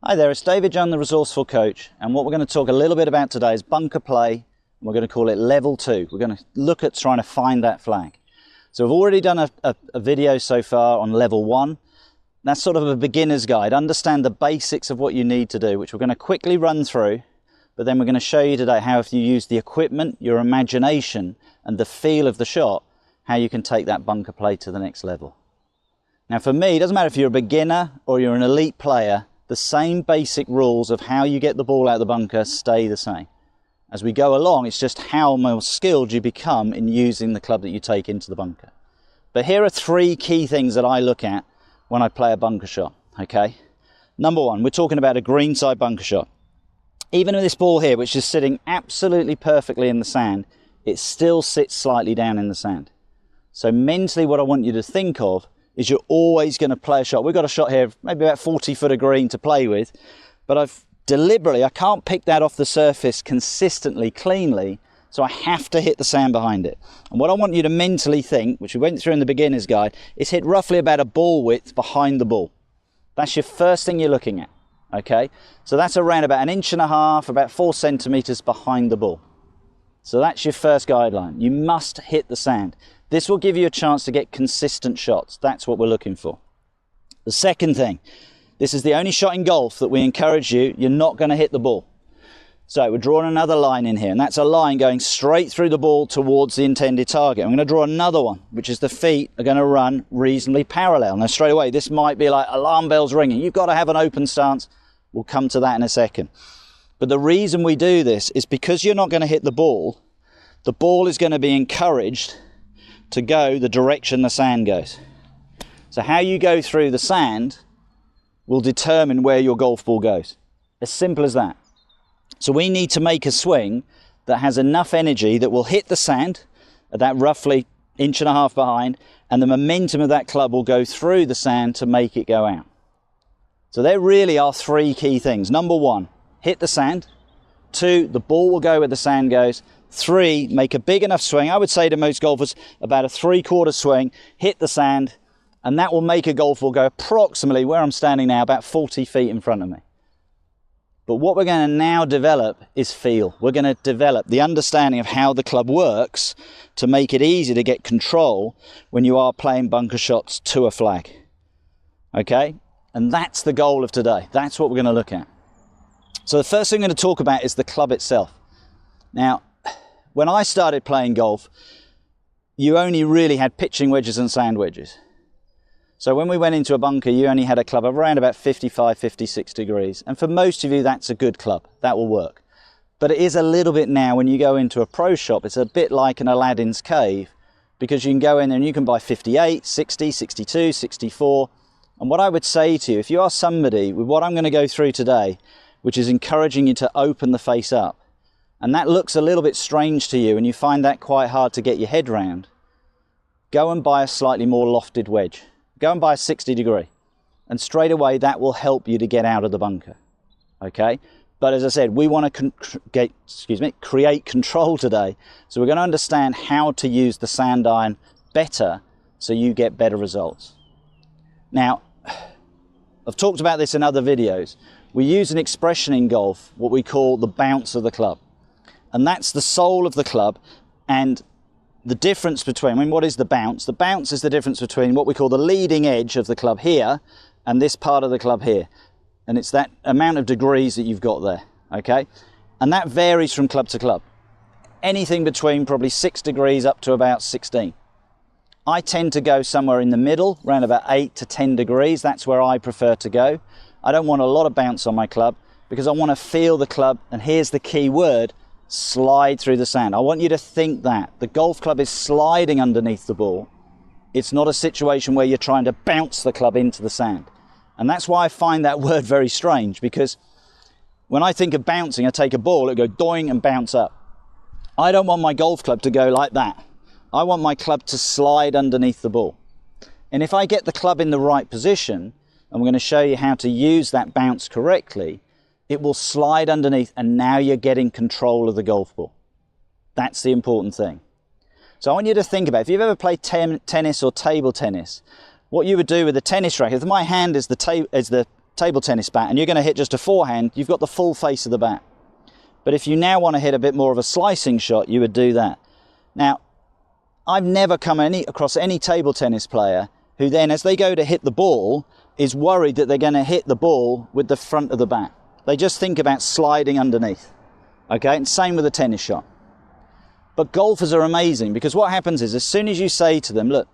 Hi there, it's David John, the Resourceful Coach, and what we're going to talk a little bit about today is bunker play, and we're going to call it level 2. We're going to look at trying to find that flag. So we've already done a video so far on level 1. That's sort of a beginner's guide. Understand the basics of what you need to do, which we're going to quickly run through, but then we're going to show you today how, if you use the equipment, your imagination, and the feel of the shot, how you can take that bunker play to the next level. Now for me, it doesn't matter if you're a beginner or you're an elite player, the same basic rules of how you get the ball out of the bunker stay the same. As we go along, it's just how more skilled you become in using the club that you take into the bunker. But here are 3 key things that I look at when I play a bunker shot, okay? Number 1, we're talking about a greenside bunker shot. Even with this ball here, which is sitting absolutely perfectly in the sand, it still sits slightly down in the sand. So mentally, what I want you to think of is you're always going to play a shot. We've got a shot here, maybe about 40 foot of green to play with, but I can't pick that off the surface consistently, cleanly, so I have to hit the sand behind it. And what I want you to mentally think, which we went through in the beginner's guide, is hit roughly about a ball width behind the ball. That's your first thing you're looking at, okay? So that's around about 1.5 inches, about 4 centimeters behind the ball. So that's your first guideline. You must hit the sand. This will give you a chance to get consistent shots. That's what we're looking for. The second thing, this is the only shot in golf that we encourage you're not going to hit the ball. So we're drawing another line in here, and that's a line going straight through the ball towards the intended target. I'm going to draw another one, which is the feet are going to run reasonably parallel. Now straight away, this might be like alarm bells ringing. You've got to have an open stance. We'll come to that in a second. But the reason we do this is because you're not going to hit the ball is going to be encouraged to go the direction the sand goes. So how you go through the sand will determine where your golf ball goes. As simple as that. So we need to make a swing that has enough energy that will hit the sand at that roughly 1.5 inches behind, and the momentum of that club will go through the sand to make it go out. So there really are 3 key things. Number 1, hit the sand. 2, the ball will go where the sand goes. 3, make a big enough swing. I would say to most golfers, about a 3/4 swing, hit the sand, and that will make a golf ball go approximately where I'm standing now, about 40 feet in front of me. But what we're going to now develop is feel. We're going to develop the understanding of how the club works to make it easy to get control when you are playing bunker shots to a flag. Okay? And that's the goal of today. That's what we're going to look at. So the first thing I'm going to talk about is the club itself. Now, when I started playing golf, you only really had pitching wedges and sand wedges. So when we went into a bunker, you only had a club of around about 55, 56 degrees. And for most of you, that's a good club. That will work. But it is a little bit now, when you go into a pro shop, it's a bit like an Aladdin's cave, because you can go in there and you can buy 58, 60, 62, 64. And what I would say to you, if you are somebody with what I'm going to go through today, which is encouraging you to open the face up, and that looks a little bit strange to you and you find that quite hard to get your head round, go and buy a slightly more lofted wedge. Go and buy a 60 degree, and straight away that will help you to get out of the bunker, okay? But as I said, we want to create control today, so we're going to understand how to use the sand iron better so you get better results. Now, I've talked about this in other videos. We use an expression in golf, what we call the bounce of the club. And that's the soul of the club, and the difference between, what is the bounce? The bounce is the difference between what we call the leading edge of the club here and this part of the club here. And it's that amount of degrees that you've got there, okay? And that varies from club to club. Anything between probably 6 degrees up to about 16. I tend to go somewhere in the middle, around about 8 to 10 degrees. That's where I prefer to go. I don't want a lot of bounce on my club because I want to feel the club, and here's the key word, slide through the sand. I want you to think that the golf club is sliding underneath the ball. It's not a situation where you're trying to bounce the club into the sand. And that's why I find that word very strange, because when I think of bouncing, I take a ball, it go doing and bounce up. I don't want my golf club to go like that. I want my club to slide underneath the ball. And if I get the club in the right position, and we're going to show you how to use that bounce correctly, it will slide underneath, and now you're getting control of the golf ball. That's the important thing. So I want you to think about, if you've ever played tennis or table tennis, what you would do with a tennis racket, if my hand is the table tennis bat and you're going to hit just a forehand, you've got the full face of the bat. But if you now want to hit a bit more of a slicing shot, you would do that. Now, I've never come across any table tennis player who then, as they go to hit the ball, is worried that they're going to hit the ball with the front of the bat. They just think about sliding underneath. Okay, and same with a tennis shot. But golfers are amazing, because what happens is, as soon as you say to them, look,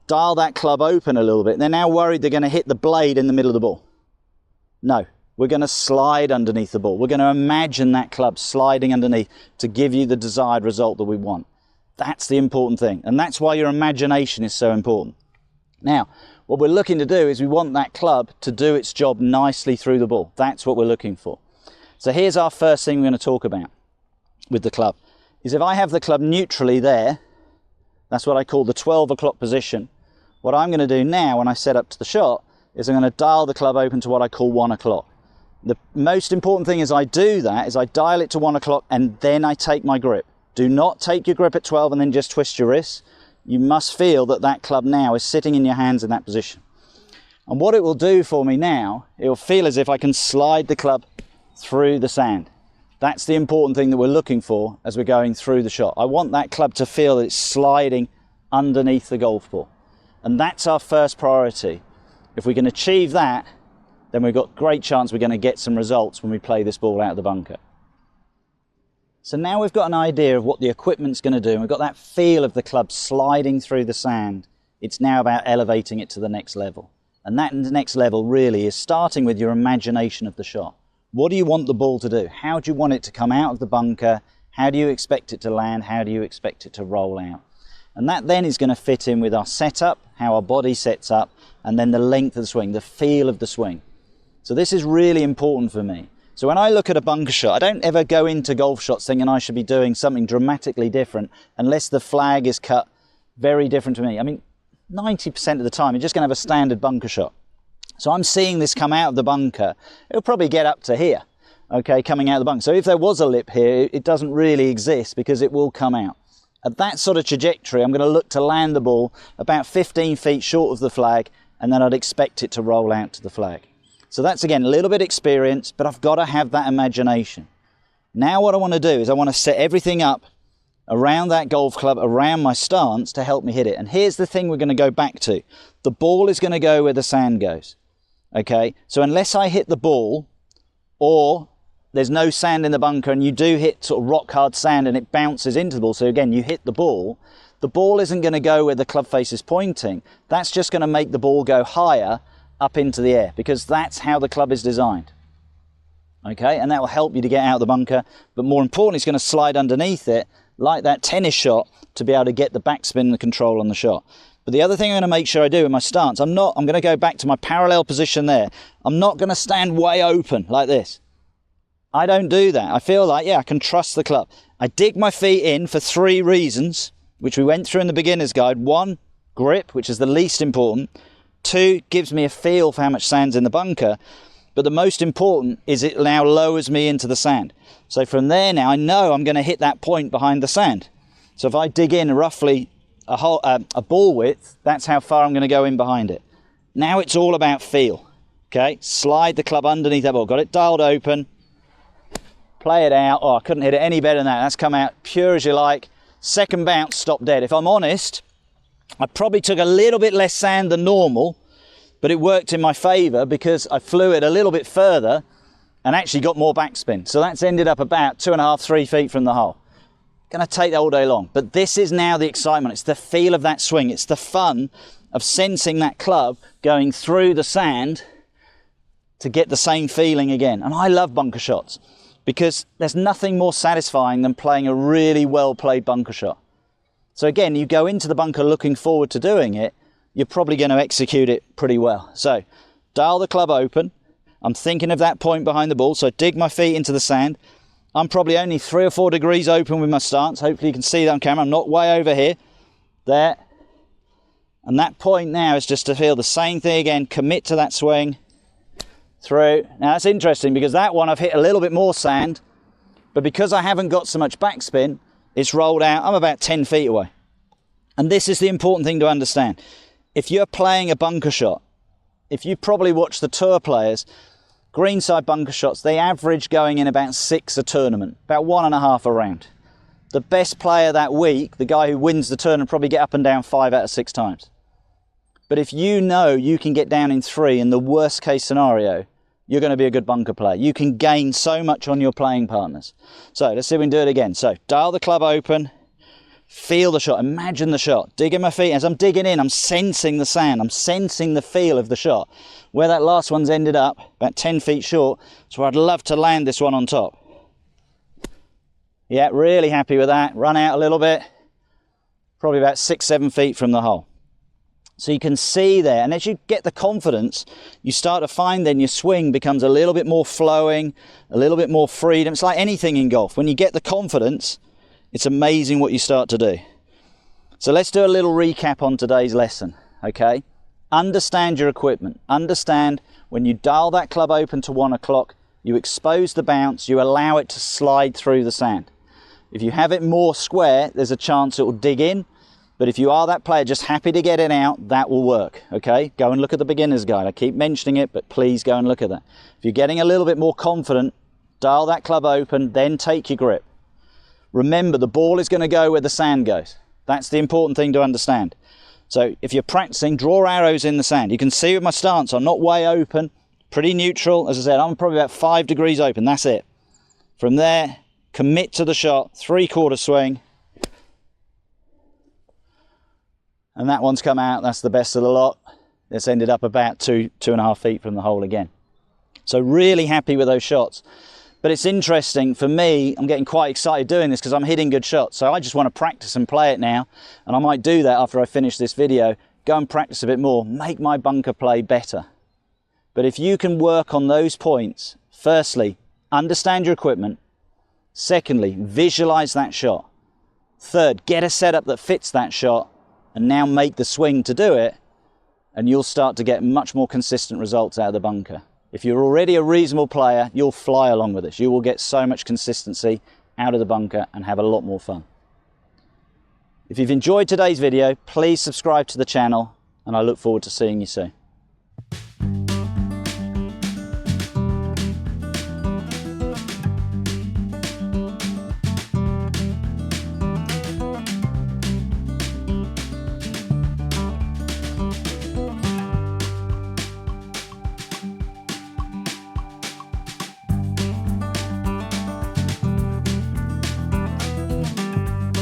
dial that club open a little bit, they're now worried they're going to hit the blade in the middle of the ball. No, we're going to slide underneath the ball. We're going to imagine that club sliding underneath to give you the desired result that we want. That's the important thing, and that's why your imagination is so important. Now, what we're looking to do is we want that club to do its job nicely through the ball. That's what we're looking for. So here's our first thing we're going to talk about with the club, is if I have the club neutrally there, that's what I call the 12 o'clock position. What I'm going to do now when I set up to the shot is I'm going to dial the club open to what I call 1 o'clock. The most important thing as I do that is I dial it to 1 o'clock and then I take my grip. Do not take your grip at 12 and then just twist your wrists. You must feel that that club now is sitting in your hands in that position. And what it will do for me now, it will feel as if I can slide the club through the sand. That's the important thing that we're looking for as we're going through the shot. I want that club to feel that it's sliding underneath the golf ball. And that's our first priority. If we can achieve that, then we've got a great chance we're going to get some results when we play this ball out of the bunker. So now we've got an idea of what the equipment's going to do, and we've got that feel of the club sliding through the sand. It's now about elevating it to the next level. And that next level really is starting with your imagination of the shot. What do you want the ball to do? How do you want it to come out of the bunker? How do you expect it to land? How do you expect it to roll out? And that then is going to fit in with our setup, how our body sets up, and then the length of the swing, the feel of the swing. So this is really important for me. So when I look at a bunker shot, I don't ever go into golf shots thinking I should be doing something dramatically different unless the flag is cut very different to me. I mean, 90% of the time, you're just going to have a standard bunker shot. So I'm seeing this come out of the bunker. It'll probably get up to here, okay, coming out of the bunker. So if there was a lip here, it doesn't really exist because it will come out. At that sort of trajectory, I'm going to look to land the ball about 15 feet short of the flag, and then I'd expect it to roll out to the flag. So that's, again, a little bit experience, but I've got to have that imagination. Now what I want to do is I want to set everything up around that golf club, around my stance to help me hit it. And here's the thing we're going to go back to. The ball is going to go where the sand goes. Okay, so unless I hit the ball or there's no sand in the bunker and you do hit sort of rock hard sand and it bounces into the ball, so again, you hit the ball isn't going to go where the club face is pointing. That's just going to make the ball go higher up into the air, because that's how the club is designed. Okay, and that will help you to get out of the bunker, but more importantly, it's going to slide underneath it like that tennis shot to be able to get the backspin and the control on the shot. But the other thing I'm going to make sure I do in my stance, I'm going to go back to my parallel position there. I'm not going to stand way open like this. I don't do that. I feel like, yeah, I can trust the club. I dig my feet in for 3 reasons, which we went through in the beginner's guide. 1, grip, which is the least important. 2, gives me a feel for how much sand's in the bunker. But the most important is it now lowers me into the sand. So from there now, I know I'm going to hit that point behind the sand. So if I dig in roughly a ball width, that's how far I'm going to go in behind it. Now it's all about feel. Okay, slide the club underneath that ball. Got it dialed open. Play it out. Oh, I couldn't hit it any better than that. That's come out pure as you like. Second bounce, stop dead. If I'm honest, I probably took a little bit less sand than normal, but it worked in my favour because I flew it a little bit further and actually got more backspin. So that's ended up about 2.5, 3 feet from the hole. Going to take that all day long. But this is now the excitement. It's the feel of that swing. It's the fun of sensing that club going through the sand to get the same feeling again. And I love bunker shots because there's nothing more satisfying than playing a really well played bunker shot. So again, you go into the bunker looking forward to doing it, you're probably going to execute it pretty well. So dial the club open. I'm thinking of that point behind the ball. So I dig my feet into the sand. I'm probably only 3 or 4 degrees open with my stance. Hopefully you can see that on camera. I'm not way over here. There. And that point now is just to feel the same thing again. Commit to that swing. Through. Now that's interesting because that one I've hit a little bit more sand. But because I haven't got so much backspin, it's rolled out. I'm about 10 feet away. And this is the important thing to understand. If you're playing a bunker shot, if you probably watch the tour players, greenside bunker shots, they average going in about 6 a tournament, about 1.5 a round. The best player that week, the guy who wins the tournament, probably get up and down 5 out of 6 times. But if you know you can get down in 3 in the worst case scenario, you're going to be a good bunker player. You can gain so much on your playing partners. So let's see if we can do it again. So dial the club open, feel the shot, imagine the shot, digging my feet. As I'm digging in, I'm sensing the sand, I'm sensing the feel of the shot. Where that last one's ended up, about 10 feet short, so I'd love to land this one on top. Yeah, really happy with that. Run out a little bit, probably about 6-7 feet from the hole. So you can see there, and as you get the confidence, you start to find then your swing becomes a little bit more flowing, a little bit more freedom. It's like anything in golf. When you get the confidence, it's amazing what you start to do. So let's do a little recap on today's lesson, okay? Understand your equipment. Understand when you dial that club open to 1 o'clock, you expose the bounce, you allow it to slide through the sand. If you have it more square, there's a chance it will dig in. But if you are that player just happy to get it out, that will work, okay? Go and look at the beginner's guide. I keep mentioning it, but please go and look at that. If you're getting a little bit more confident, dial that club open, then take your grip. Remember, the ball is going to go where the sand goes. That's the important thing to understand. So if you're practicing, draw arrows in the sand. You can see with my stance, I'm not way open, pretty neutral. As I said, I'm probably about 5 degrees open, that's it. From there, commit to the shot, 3/4 swing. And that one's come out, that's the best of the lot. It's ended up about 2.5 feet from the hole again. So really happy with those shots. But it's interesting, for me, I'm getting quite excited doing this because I'm hitting good shots. So I just want to practice and play it now. And I might do that after I finish this video. Go and practice a bit more, make my bunker play better. But if you can work on those points, firstly, understand your equipment. Secondly, visualize that shot. Third, get a setup that fits that shot. And now make the swing to do it, and you'll start to get much more consistent results out of the bunker. If you're already a reasonable player, you'll fly along with this. You will get so much consistency out of the bunker and have a lot more fun. If you've enjoyed today's video, please subscribe to the channel, and I look forward to seeing you soon.